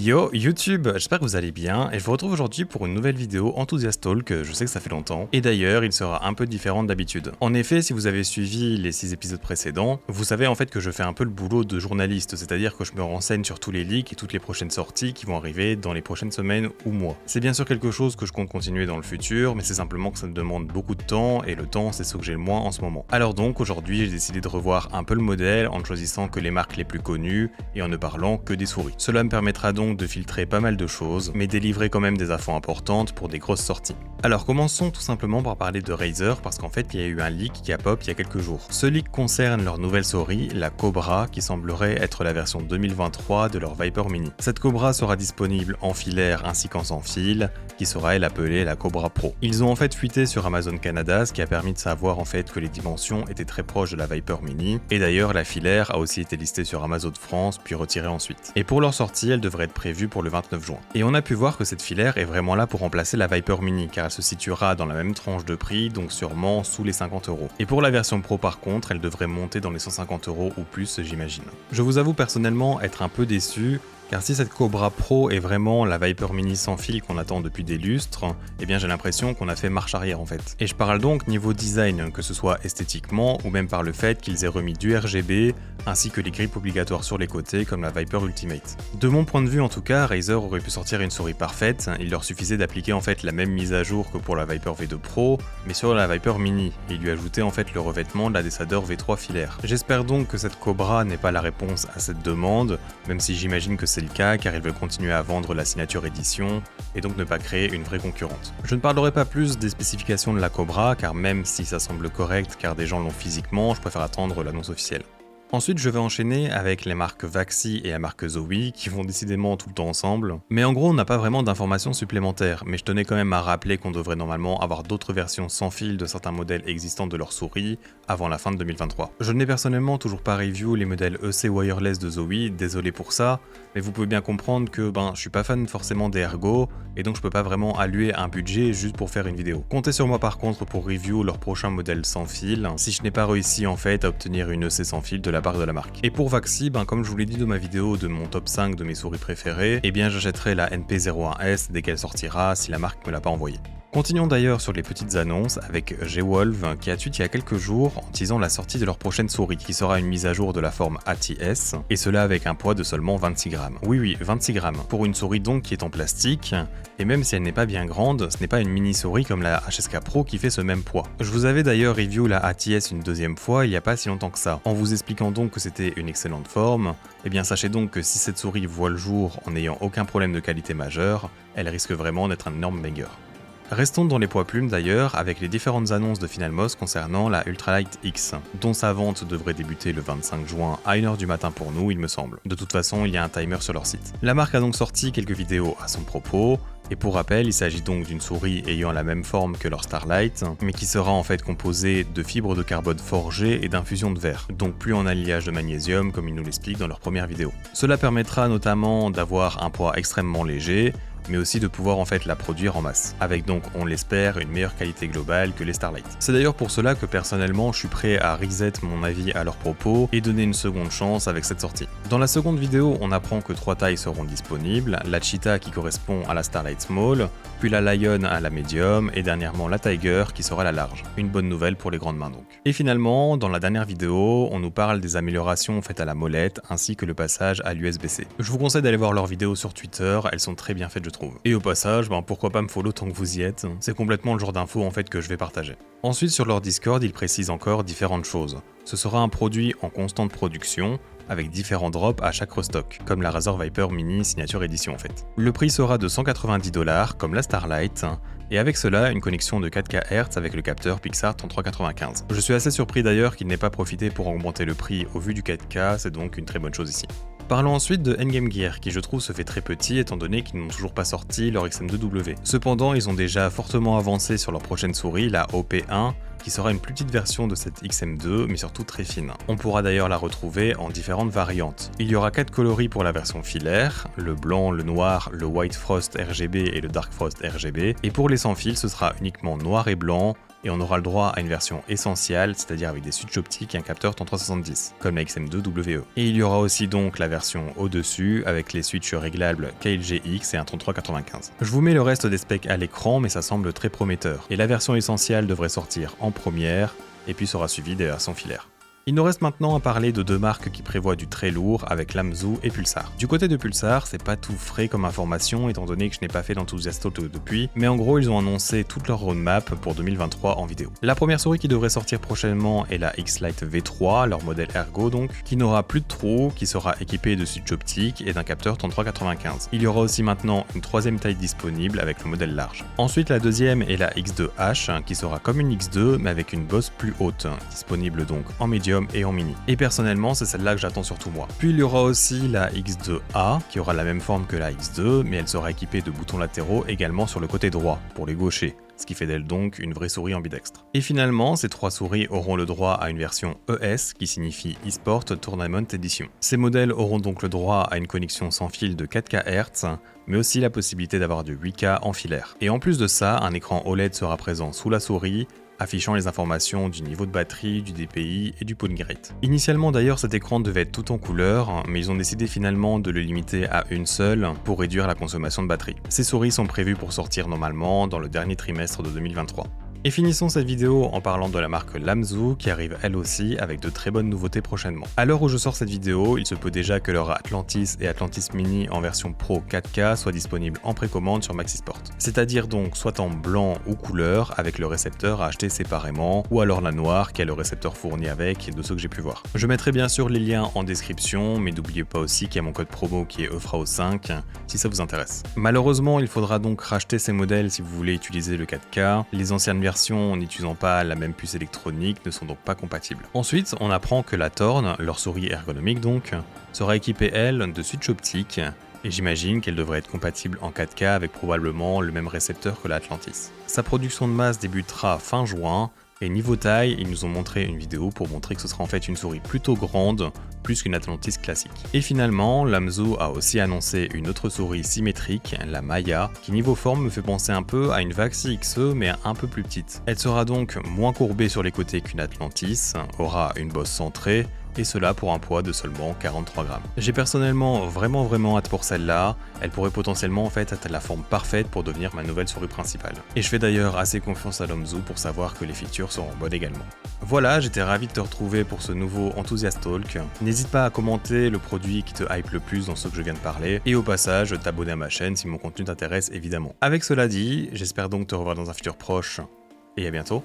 Yo YouTube, j'espère que vous allez bien et je vous retrouve aujourd'hui pour une nouvelle vidéo Enthusiast Talk, je sais que ça fait longtemps, et d'ailleurs il sera un peu différent d'habitude. En effet, si vous avez suivi les 6 épisodes précédents, vous savez en fait que je fais un peu le boulot de journaliste, c'est-à-dire que je me renseigne sur tous les leaks et toutes les prochaines sorties qui vont arriver dans les prochaines semaines ou mois. C'est bien sûr quelque chose que je compte continuer dans le futur, mais c'est simplement que ça me demande beaucoup de temps et le temps c'est ce que j'ai le moins en ce moment. Alors donc aujourd'hui j'ai décidé de revoir un peu le modèle en ne choisissant que les marques les plus connues et en ne parlant que des souris. Cela me permettra donc de filtrer pas mal de choses, mais délivrer quand même des infos importantes pour des grosses sorties. Alors commençons tout simplement par parler de Razer, parce qu'en fait il y a eu un leak qui a pop il y a quelques jours. Ce leak concerne leur nouvelle souris, la Cobra, qui semblerait être la version 2023 de leur Viper Mini. Cette Cobra sera disponible en filaire ainsi qu'en sans fil, qui sera elle appelée la Cobra Pro. Ils ont en fait fuité sur Amazon Canada, ce qui a permis de savoir en fait que les dimensions étaient très proches de la Viper Mini, et d'ailleurs la filaire a aussi été listée sur Amazon France, puis retirée ensuite. Et pour leur sortie, elle devrait être prévue pour le 29 juin. Et on a pu voir que cette filaire est vraiment là pour remplacer la Viper Mini, car elle se situera dans la même tranche de prix, donc sûrement sous les 50€. Et pour la version Pro par contre, elle devrait monter dans les 150€ ou plus, j'imagine. Je vous avoue personnellement être un peu déçu, car si cette Cobra Pro est vraiment la Viper Mini sans fil qu'on attend depuis des lustres, eh bien j'ai l'impression qu'on a fait marche arrière en fait. Et je parle donc niveau design, que ce soit esthétiquement ou même par le fait qu'ils aient remis du RGB, ainsi que les grippes obligatoires sur les côtés comme la Viper Ultimate. De mon point de vue en tout cas, Razer aurait pu sortir une souris parfaite, il leur suffisait d'appliquer en fait la même mise à jour que pour la Viper V2 Pro, mais sur la Viper Mini, et lui ajouter en fait le revêtement de la Descender V3 filaire. J'espère donc que cette Cobra n'est pas la réponse à cette demande, même si j'imagine que c'est le cas car ils veulent continuer à vendre la signature édition et donc ne pas créer une vraie concurrente. Je ne parlerai pas plus des spécifications de la Cobra car même si ça semble correct car des gens l'ont physiquement, je préfère attendre l'annonce officielle. Ensuite, je vais enchaîner avec les marques Vaxi et la marque Zowie, qui vont décidément tout le temps ensemble. Mais en gros, on n'a pas vraiment d'informations supplémentaires, mais je tenais quand même à rappeler qu'on devrait normalement avoir d'autres versions sans fil de certains modèles existants de leur souris avant la fin de 2023. Je n'ai personnellement toujours pas review les modèles EC Wireless de Zowie, désolé pour ça, mais vous pouvez bien comprendre que je suis pas fan forcément des ergots, et donc je peux pas vraiment allouer un budget juste pour faire une vidéo. Comptez sur moi par contre pour review leur prochain modèle sans fil, si je n'ai pas réussi en fait à obtenir une EC sans fil de la part de la marque. Et pour Vaxi, comme je vous l'ai dit dans ma vidéo de mon top 5 de mes souris préférées, eh bien j'achèterai la NP01S dès qu'elle sortira si la marque me l'a pas envoyée. Continuons d'ailleurs sur les petites annonces avec G-Wolf qui a tweet il y a quelques jours en teasant la sortie de leur prochaine souris qui sera une mise à jour de la forme ATS et cela avec un poids de seulement 26 grammes. Oui, 26 grammes. Pour une souris donc qui est en plastique et même si elle n'est pas bien grande, ce n'est pas une mini souris comme la HSK Pro qui fait ce même poids. Je vous avais d'ailleurs review la ATS une deuxième fois il n'y a pas si longtemps que ça. En vous expliquant donc que c'était une excellente forme, eh bien sachez donc que si cette souris voit le jour en n'ayant aucun problème de qualité majeur, elle risque vraiment d'être un énorme banger. Restons dans les poids plumes d'ailleurs avec les différentes annonces de Finalmos concernant la Ultralight X, dont sa vente devrait débuter le 25 juin à 1h du matin pour nous il me semble. De toute façon il y a un timer sur leur site. La marque a donc sorti quelques vidéos à son propos, et pour rappel il s'agit donc d'une souris ayant la même forme que leur Starlight, mais qui sera en fait composée de fibres de carbone forgées et d'infusion de verre, donc plus en alliage de magnésium comme ils nous l'expliquent dans leur première vidéo. Cela permettra notamment d'avoir un poids extrêmement léger, mais aussi de pouvoir en fait la produire en masse, avec donc on l'espère une meilleure qualité globale que les Starlight. C'est d'ailleurs pour cela que personnellement je suis prêt à reset mon avis à leurs propos et donner une seconde chance avec cette sortie. Dans la seconde vidéo on apprend que 3 tailles seront disponibles, la Cheetah qui correspond à la Starlight Small, puis la Lion à la Medium et dernièrement la Tiger qui sera la large. Une bonne nouvelle pour les grandes mains donc. Et finalement dans la dernière vidéo on nous parle des améliorations faites à la molette ainsi que le passage à l'USB-C. Je vous conseille d'aller voir leurs vidéos sur Twitter, elles sont très bien faites je trouve. Et au passage, pourquoi pas me follow tant que vous y êtes, c'est complètement le genre d'infos en fait que je vais partager. Ensuite sur leur Discord, ils précisent encore différentes choses. Ce sera un produit en constante production, avec différents drops à chaque restock, comme la Razer Viper Mini Signature Edition en fait. Le prix sera de 190$ comme la Starlight, et avec cela une connexion de 4K Hz avec le capteur Pixar 3395. Je suis assez surpris d'ailleurs qu'il n'ait pas profité pour augmenter le prix au vu du 4K, c'est donc une très bonne chose ici. Parlons ensuite de Endgame Gear, qui je trouve se fait très petit étant donné qu'ils n'ont toujours pas sorti leur XM2W. Cependant, ils ont déjà fortement avancé sur leur prochaine souris, la OP1, qui sera une plus petite version de cette XM2, mais surtout très fine. On pourra d'ailleurs la retrouver en différentes variantes. Il y aura 4 coloris pour la version filaire, le blanc, le noir, le White Frost RGB et le Dark Frost RGB, et pour les sans fil, ce sera uniquement noir et blanc, Et on aura le droit à une version essentielle, c'est-à-dire avec des switches optiques et un capteur 3370, comme la XM2WE. Et il y aura aussi donc la version au-dessus, avec les switches réglables KLGX et un 3395. Je vous mets le reste des specs à l'écran, mais ça semble très prometteur. Et la version essentielle devrait sortir en première, et puis sera suivie des versions filaires. Il nous reste maintenant à parler de deux marques qui prévoient du très lourd avec Lamzu et Pulsar. Du côté de Pulsar, c'est pas tout frais comme information étant donné que je n'ai pas fait d'Enthusiast Talk depuis, mais en gros ils ont annoncé toute leur roadmap pour 2023 en vidéo. La première souris qui devrait sortir prochainement est la X-Lite V3, leur modèle Ergo donc, qui n'aura plus de trous, qui sera équipée de switch optique et d'un capteur 3395. Il y aura aussi maintenant une troisième taille disponible avec le modèle large. Ensuite la deuxième est la X2H, qui sera comme une X2 mais avec une bosse plus haute, disponible donc en médium et en mini. Et personnellement, c'est celle-là que j'attends surtout moi. Puis il y aura aussi la X2A, qui aura la même forme que la X2, mais elle sera équipée de boutons latéraux également sur le côté droit, pour les gauchers, ce qui fait d'elle donc une vraie souris ambidextre. Et finalement, ces trois souris auront le droit à une version ES, qui signifie eSport Tournament Edition. Ces modèles auront donc le droit à une connexion sans fil de 4K Hz, mais aussi la possibilité d'avoir du 8K en filaire. Et en plus de ça, un écran OLED sera présent sous la souris, affichant les informations du niveau de batterie, du DPI et du polygon rate. Initialement d'ailleurs cet écran devait être tout en couleur, mais ils ont décidé finalement de le limiter à une seule pour réduire la consommation de batterie. Ces souris sont prévues pour sortir normalement dans le dernier trimestre de 2023. Et finissons cette vidéo en parlant de la marque Lamzu qui arrive elle aussi avec de très bonnes nouveautés prochainement. À l'heure où je sors cette vidéo, il se peut déjà que leur Atlantis et Atlantis Mini en version Pro 4K soient disponibles en précommande sur Maxisport. C'est-à-dire donc soit en blanc ou couleur avec le récepteur à acheter séparément, ou alors la noire qui a le récepteur fourni avec de ceux que j'ai pu voir. Je mettrai bien sûr les liens en description, mais n'oubliez pas aussi qu'il y a mon code promo qui est EFRAO5 si ça vous intéresse. Malheureusement, il faudra donc racheter ces modèles si vous voulez utiliser le 4K. Les anciennes versions n'utilisant pas la même puce électronique ne sont donc pas compatibles. Ensuite, on apprend que la Torn, leur souris ergonomique donc, sera équipée elle de switch optique et j'imagine qu'elle devrait être compatible en 4K avec probablement le même récepteur que l'Atlantis. Sa production de masse débutera fin juin. Et niveau taille, ils nous ont montré une vidéo pour montrer que ce sera en fait une souris plutôt grande, plus qu'une Atlantis classique. Et finalement, Lamzu a aussi annoncé une autre souris symétrique, la Maya, qui niveau forme me fait penser un peu à une Vaxi XE mais un peu plus petite. Elle sera donc moins courbée sur les côtés qu'une Atlantis, aura une bosse centrée, et cela pour un poids de seulement 43 grammes. J'ai personnellement vraiment hâte pour celle-là, elle pourrait potentiellement en fait être la forme parfaite pour devenir ma nouvelle souris principale. Et je fais d'ailleurs assez confiance à Lamzu pour savoir que les features seront bonnes également. Voilà, j'étais ravi de te retrouver pour ce nouveau Enthusiast Talk. N'hésite pas à commenter le produit qui te hype le plus dans ce que je viens de parler, et au passage t'abonner à ma chaîne si mon contenu t'intéresse évidemment. Avec cela dit, j'espère donc te revoir dans un futur proche, et à bientôt.